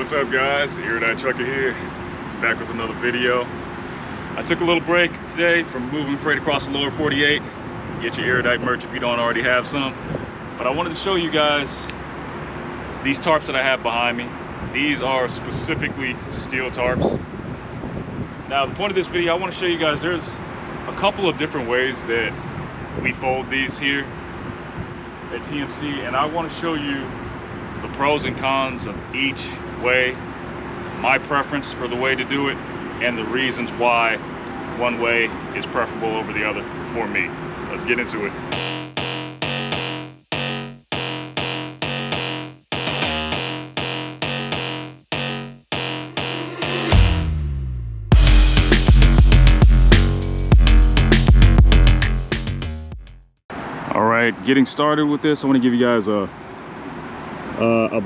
What's up, guys? Erudite Trucker here, back with another video. I took a little break today from moving freight across the lower 48. Get your Erudite merch if you don't already have some. But I wanted to show you guys these tarps that I have behind me. These are specifically steel tarps. Now, the point of this video, I want to show you guys there's a couple of different ways that we fold these here at TMC, and I want to show you the pros and cons of each way, my preference for the way to do it, and the reasons why one way is preferable over the other for me. Let's get into it. All right, getting started with this, I want to give you guys a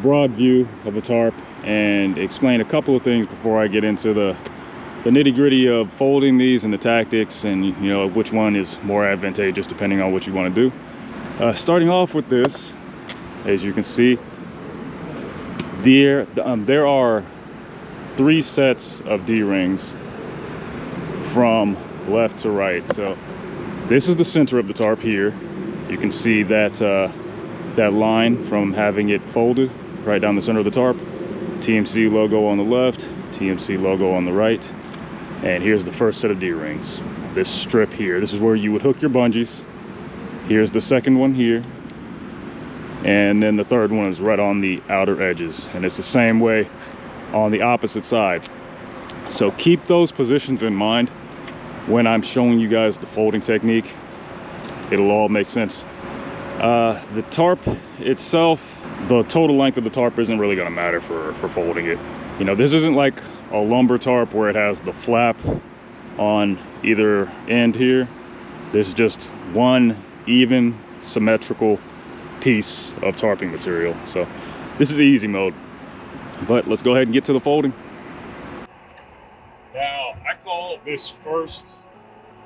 broad view of a tarp and explain a couple of things before I get into the nitty-gritty of folding these and the tactics, and you know which one is more advantageous depending on what you want to do. Starting off with this, as you can see, there are 3 sets of D-rings from left to right. So this is the center of the tarp here. You can see that that line from having it folded right down the center of the tarp. TMC logo on the left, TMC logo on the right. And here's the first set of D-rings. This strip here, this is where you would hook your bungees. Here's the second one here. And then the third one is right on the outer edges. And it's the same way on the opposite side. So keep those positions in mind when I'm showing you guys the folding technique. It'll all make sense. The tarp itself, the total length of the tarp isn't really going to matter for folding it. You know, this isn't like a lumber tarp where it has the flap on either end here. There's just one even symmetrical piece of tarping material. So this is easy mode, but let's go ahead and get to the folding. Now, I call this first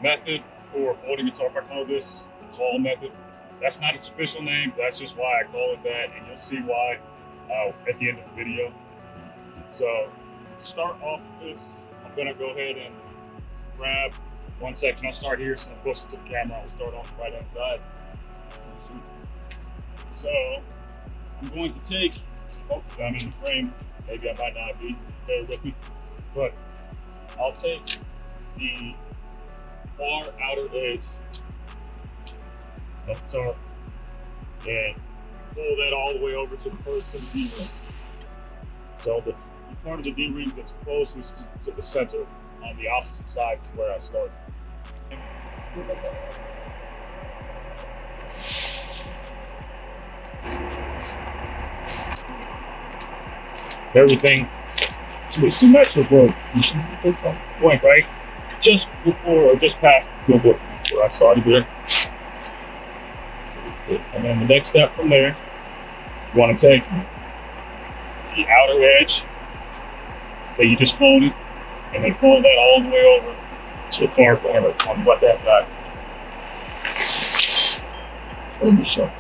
method for folding a tarp, I call this the tall method. That's not its official name, that's just why I call it that, and you'll see why at the end of the video. So to start off with this, I'm gonna go ahead and grab one section. I'll start here, so I'm closer to the camera. I'll start off the right hand side. So I'm going to take, hopefully I'm in the frame, maybe I might not be, bear with me, but I'll take the far outer edge of the tarp and pull that all the way over to the first of the D-ring. So the part of the D-ring that's closest to the center on the opposite side from where I started. Everything to be symmetrical. You should be point right just before or just past where I started there. And then the next step from there, you want to take the outer edge that you just folded and then fold that all the way over to the far corner on the left-hand side. Let me show.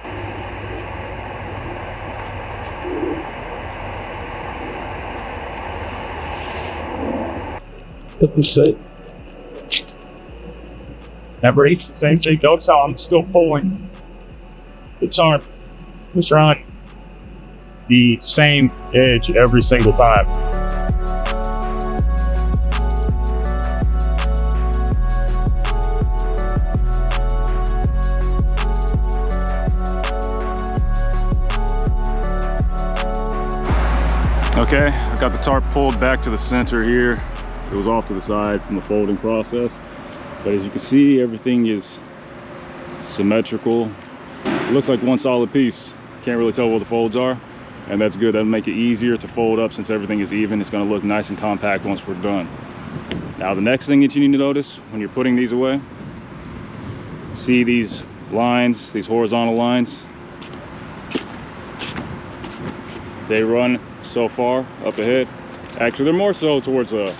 Let me see. Number 8, same thing. Notice how I'm still pulling the tarp is on the same edge every single time. Okay, I got the tarp pulled back to the center here. It was off to the side from the folding process. But as you can see, everything is symmetrical. It looks like one solid piece. Can't really tell where the folds are, and that's good. That'll make it easier to fold up since everything is even. It's going to look nice and compact once we're done. Now, the next thing that you need to notice when you're putting these away, see these lines, these horizontal lines? They run so far up ahead. Actually, they're more so towards the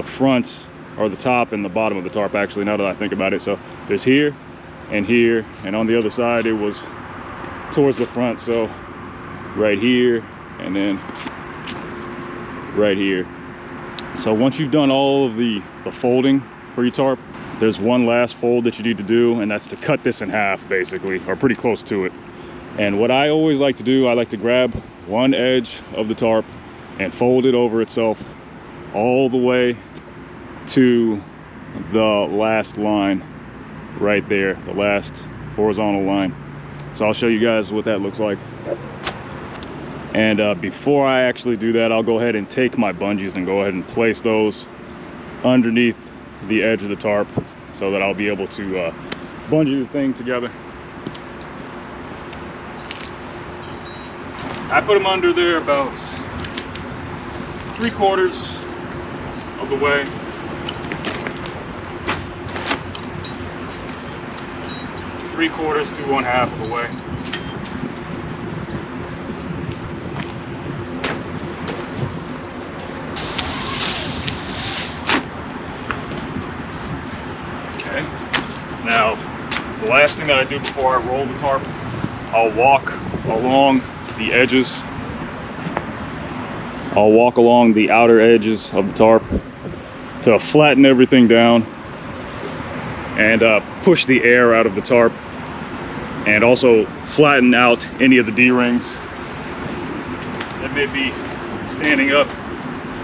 front or the top and the bottom of the tarp, actually, now that I think about it. So there's here, and on the other side it was towards the front. So right here and then right here. So once you've done all of the folding for your tarp, there's one last fold that you need to do, and that's to cut this in half, basically, or pretty close to it. And what I always like to do, I like to grab one edge of the tarp and fold it over itself all the way to the last line right there, the last horizontal line. So I'll show you guys what that looks like. And before I actually do that, I'll go ahead and take my bungees and go ahead and place those underneath the edge of the tarp so that I'll be able to bungee the thing together. I put them under there about 3/4 of the way. Three-quarters to 1/2 of the way. Okay. Now, the last thing that I do before I roll the tarp, I'll walk along the edges. I'll walk along the outer edges of the tarp to flatten everything down and push the air out of the tarp, and also flatten out any of the D-rings that may be standing up.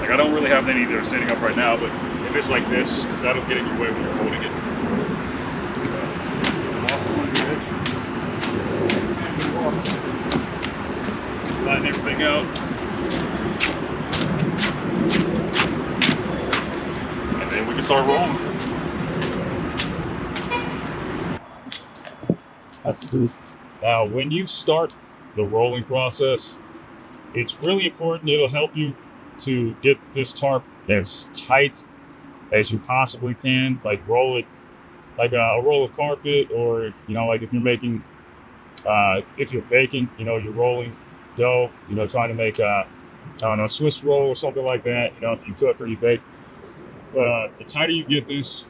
Like, I don't really have any that are standing up right now, but if it's like this, because that'll get in your way when you're folding it. Flatten everything out. And then we can start rolling. Now, when you start the rolling process, it's really important. It'll help you to get this tarp as tight as you possibly can. Like, roll it like a roll of carpet, or, you know, like if you're making, if you're baking, you know, you're rolling dough, you know, trying to make I don't know, a Swiss roll or something like that, you know, if you cook or you bake. But the tighter you get this,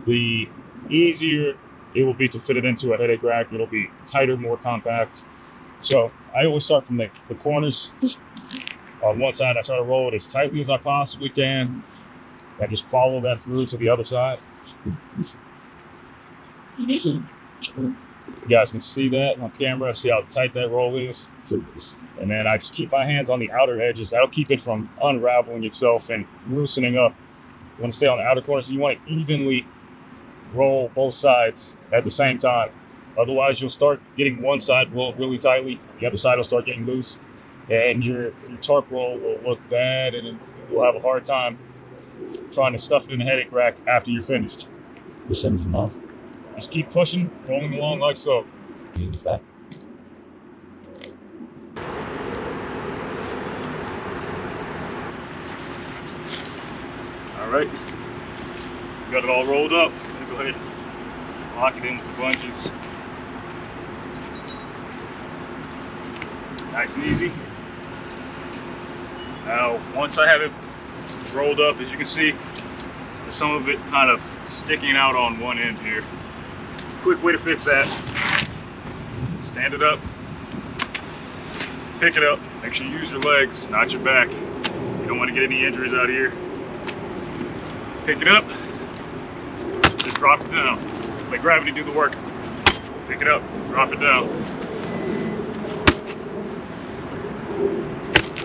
the easier it will be to fit it into a headache rack. It'll be tighter, more compact. So I always start from the corners. Just on one side, I try to roll it as tightly as I possibly can. I just follow that through to the other side. You guys can see that on camera. See how tight that roll is. And then I just keep my hands on the outer edges. That'll keep it from unraveling itself and loosening up. You want to stay on the outer corners, so you want to evenly roll both sides at the same time. Otherwise, you'll start getting one side rolled really tightly, the other side will start getting loose, and your tarp roll will look bad, and you'll have a hard time trying to stuff it in the headache rack after you're finished. Just keep pushing, rolling along like so. All right, got it all rolled up. I'm gonna go ahead and lock it in with the bungees. Nice and easy. Now, once I have it rolled up, as you can see, there's some of it kind of sticking out on one end here. Quick way to fix that: stand it up, pick it up, make sure you use your legs, not your back. You don't want to get any injuries out of here. Pick it up, just drop it down. Let gravity do the work. Pick it up, drop it down.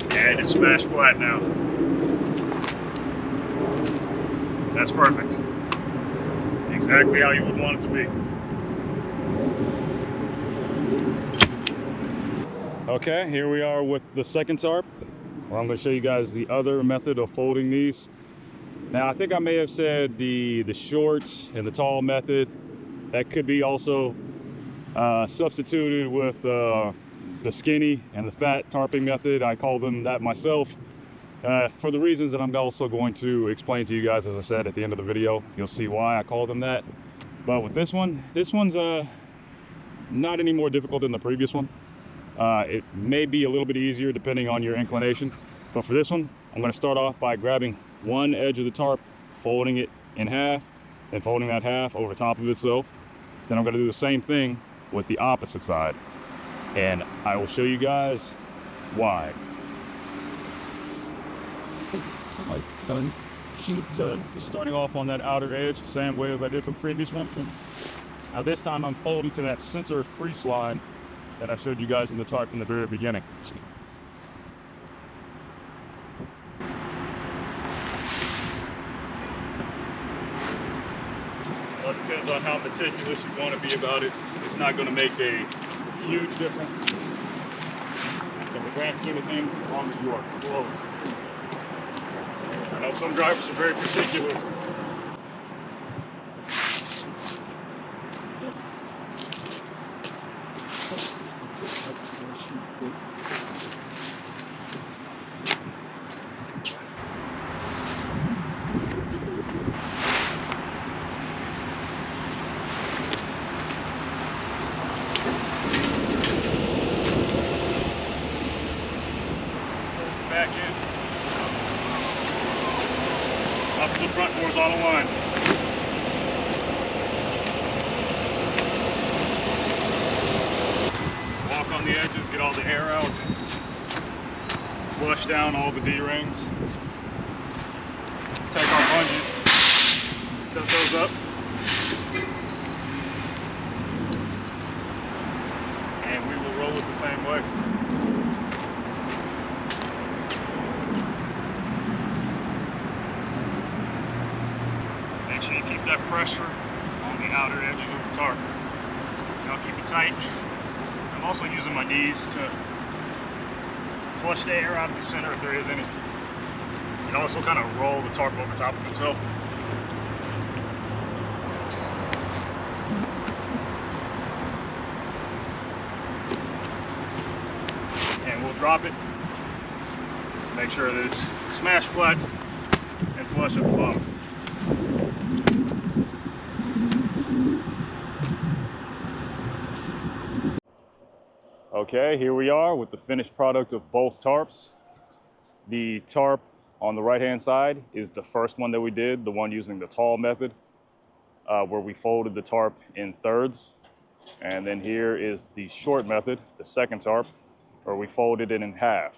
And it's smash flat now. That's perfect. Exactly how you would want it to be. Okay, here we are with the second tarp. Well, I'm going to show you guys the other method of folding these. Now, I think I may have said the short and the tall method. That could be also substituted with the skinny and the fat tarping method. I call them that myself for the reasons that I'm also going to explain to you guys. As I said at the end of the video, you'll see why I call them that. But with this one's not any more difficult than the previous one. It may be a little bit easier depending on your inclination, but for this one, I'm going to start off by grabbing one edge of the tarp, folding it in half, and folding that half over top of itself. Then I'm going to do the same thing with the opposite side, and I will show you guys why. Like done. Just starting off on that outer edge, the same way as I did the previous one. Now this time I'm folding to that center crease line that I showed you guys in the tarp in the very beginning. Well, it depends on how meticulous you want to be about it. It's not going to make a huge difference in the grand scheme of things as long as you are close. I know some drivers are very particular. Back in. Up to the front horizontal line. Walk on the edges, get all the air out. Flush down all the D-rings. Take our bungees, set those up. And we will roll it the same way. Make sure you keep that pressure on the outer edges of the tarp. I'll keep it tight. I'm also using my knees to flush the air out of the center if there is any. And also kind of roll the tarp over top of itself. And we'll drop it to make sure that it's smashed flat and flush at the bottom. Okay, here we are with the finished product of both tarps. The tarp on the right hand side is the first one that we did, the one using the tall method, where we folded the tarp in thirds. And then here is the short method, the second tarp, where we folded it in half.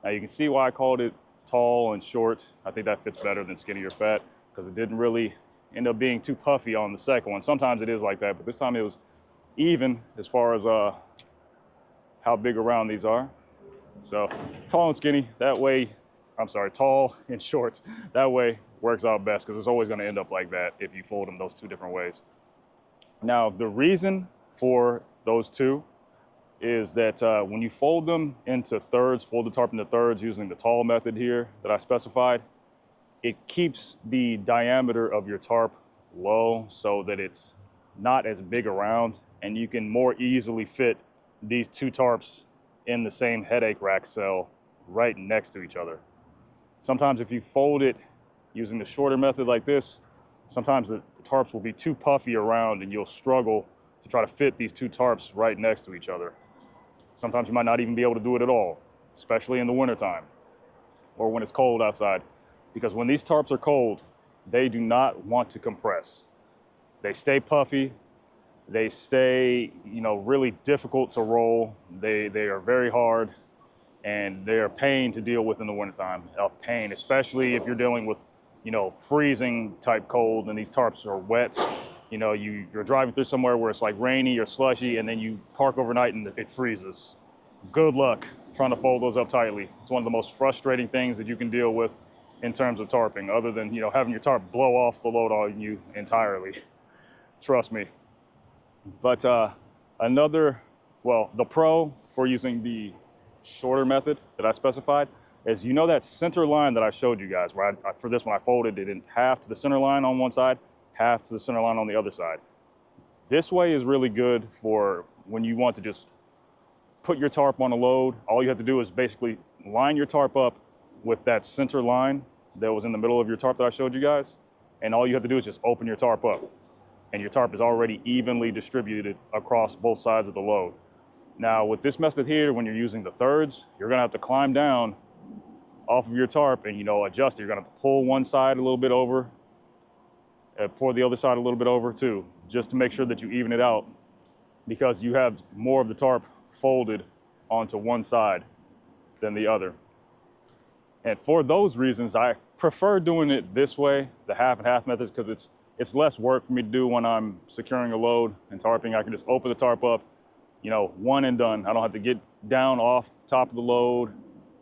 Now you can see why I called it tall and short. I think that fits better than skinny or fat, because it didn't really end up being too puffy on the second one. Sometimes it is like that, but this time it was even as far as how big around these are. So tall and skinny, that way, I'm sorry, tall and short, that way works out best, because it's always going to end up like that if you fold them those two different ways. Now the reason for those two is that when you fold them into thirds, fold the tarp into thirds using the tall method here that I specified, it keeps the diameter of your tarp low so that it's not as big around, and you can more easily fit these two tarps in the same headache rack cell right next to each other. Sometimes if you fold it using the shorter method like this, sometimes the tarps will be too puffy around and you'll struggle to try to fit these two tarps right next to each other. Sometimes you might not even be able to do it at all, especially in the wintertime or when it's cold outside. Because when these tarps are cold, they do not want to compress. They stay puffy. They stay, really difficult to roll. They are very hard, and they're a pain to deal with in the wintertime. A pain, especially if you're dealing with, freezing type cold and these tarps are wet. You're driving through somewhere where it's like rainy or slushy, and then you park overnight and it freezes. Good luck trying to fold those up tightly. It's one of the most frustrating things that you can deal with in terms of tarping, other than, having your tarp blow off the load on you entirely. Trust me. But the pro for using the shorter method that I specified is, that center line that I showed you guys, where for this one I folded it in half to the center line on one side, half to the center line on the other side. This way is really good for when you want to just put your tarp on a load. All you have to do is basically line your tarp up with that center line that was in the middle of your tarp that I showed you guys, and all you have to do is just open your tarp up, and your tarp is already evenly distributed across both sides of the load. Now with this method here, when you're using the thirds, you're gonna have to climb down off of your tarp and adjust it. You're gonna pull one side a little bit over, pour the other side a little bit over too, just to make sure that you even it out, because you have more of the tarp folded onto one side than the other. And for those reasons, I prefer doing it this way, the half and half method, because it's less work for me to do when I'm securing a load and tarping. I can just open the tarp up, you know, one and done. I don't have to get down off top of the load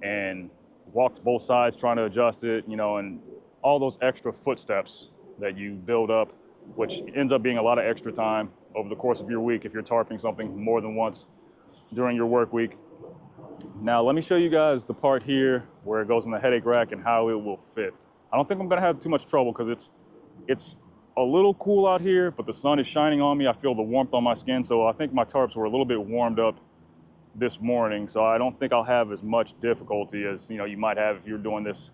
and walk to both sides trying to adjust it, you know, and all those extra footsteps that you build up, which ends up being a lot of extra time over the course of your week if you're tarping something more than once during your work week. Now, let me show you guys the part here where it goes in the headache rack and how it will fit. I don't think I'm gonna have too much trouble because it's a little cool out here, but the sun is shining on me. I feel the warmth on my skin, so I think my tarps were a little bit warmed up this morning, so I don't think I'll have as much difficulty as, you know, you might have if you're doing this,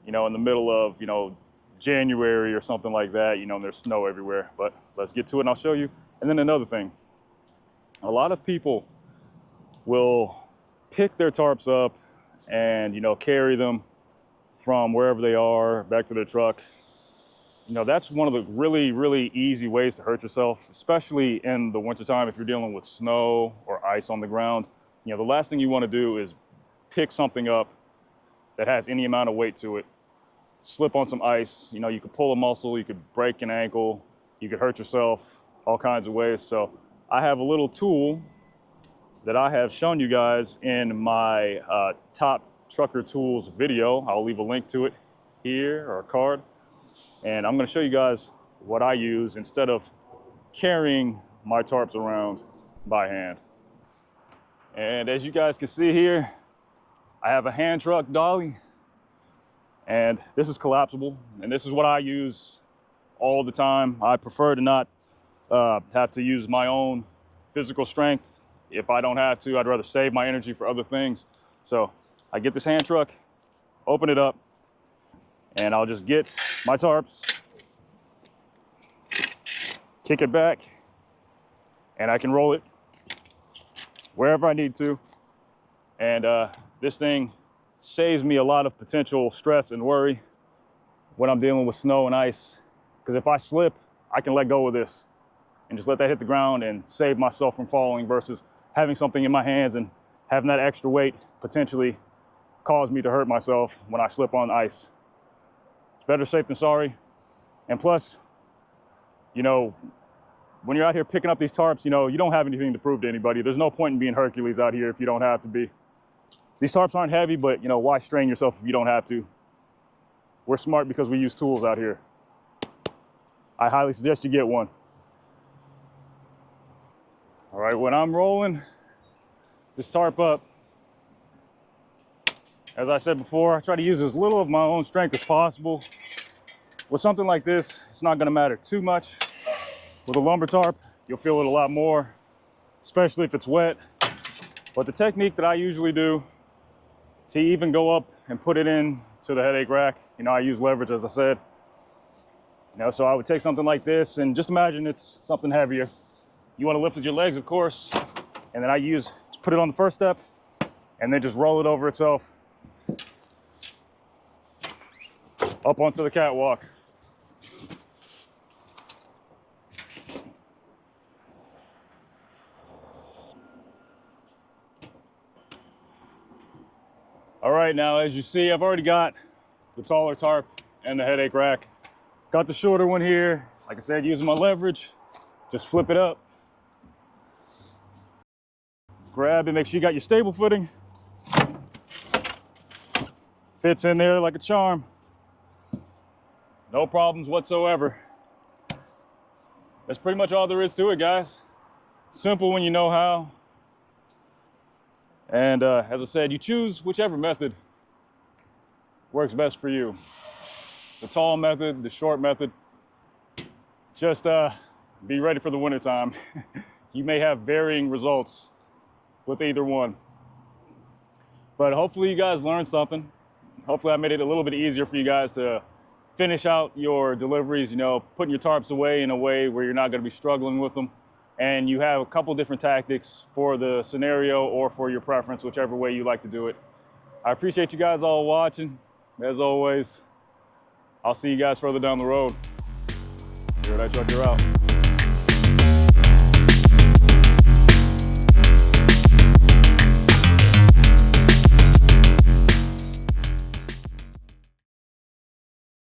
you know, in the middle of, you know, January or something like that, you know, and there's snow everywhere. But let's get to it and I'll show you. And then another thing, a lot of people will pick their tarps up and, you know, carry them from wherever they are back to their truck. You know, that's one of the really, really easy ways to hurt yourself, especially in the wintertime if you're dealing with snow or ice on the ground. You know, the last thing you want to do is pick something up that has any amount of weight to it, slip on some ice. You know, you could pull a muscle, you could break an ankle, you could hurt yourself all kinds of ways. So I have a little tool that I have shown you guys in my Top Trucker Tools video. I'll leave a link to it here, or a card. And I'm gonna show you guys what I use instead of carrying my tarps around by hand. And as you guys can see here, I have a hand truck dolly, and this is collapsible, and this is what I use all the time. I prefer to not have to use my own physical strength. If I don't have to, I'd rather save my energy for other things. So I get this hand truck, open it up, and I'll just get my tarps, kick it back, and I can roll it wherever I need to. And this thing saves me a lot of potential stress and worry when I'm dealing with snow and ice. Because if I slip, I can let go of this and just let that hit the ground and save myself from falling, versus having something in my hands and having that extra weight potentially cause me to hurt myself when I slip on ice. It's better safe than sorry. And plus, you know, when you're out here picking up these tarps, you know, you don't have anything to prove to anybody. There's no point in being Hercules out here if you don't have to be. These tarps aren't heavy, but, you know, why strain yourself if you don't have to? We're smart because we use tools out here. I highly suggest you get one. All right, when I'm rolling this tarp up, as I said before, I try to use as little of my own strength as possible. With something like this, it's not gonna matter too much. With a lumber tarp, you'll feel it a lot more, especially if it's wet. But the technique that I usually do to even go up and put it in to the headache rack, you know, I use leverage, as I said. You know, so I would take something like this, and just imagine it's something heavier. You want to lift with your legs, of course, and then I put it on the first step, and then just roll it over itself up onto the catwalk. All right, now as you see, I've already got the taller tarp and the headache rack. Got the shorter one here. Like I said, using my leverage, just flip it up. Grab it, make sure you got your stable footing. Fits in there like a charm. No problems whatsoever. That's pretty much all there is to it, guys. Simple when you know how. And as I said, you choose whichever method works best for you. The tall method, the short method. Just be ready for the wintertime. You may have varying results with either one. But hopefully you guys learned something. Hopefully I made it a little bit easier for you guys to finish out your deliveries, you know, putting your tarps away in a way where you're not going to be struggling with them. And you have a couple different tactics for the scenario or for your preference, whichever way you like to do it. I appreciate you guys all watching. As always, I'll see you guys further down the road. Here, that trucker out.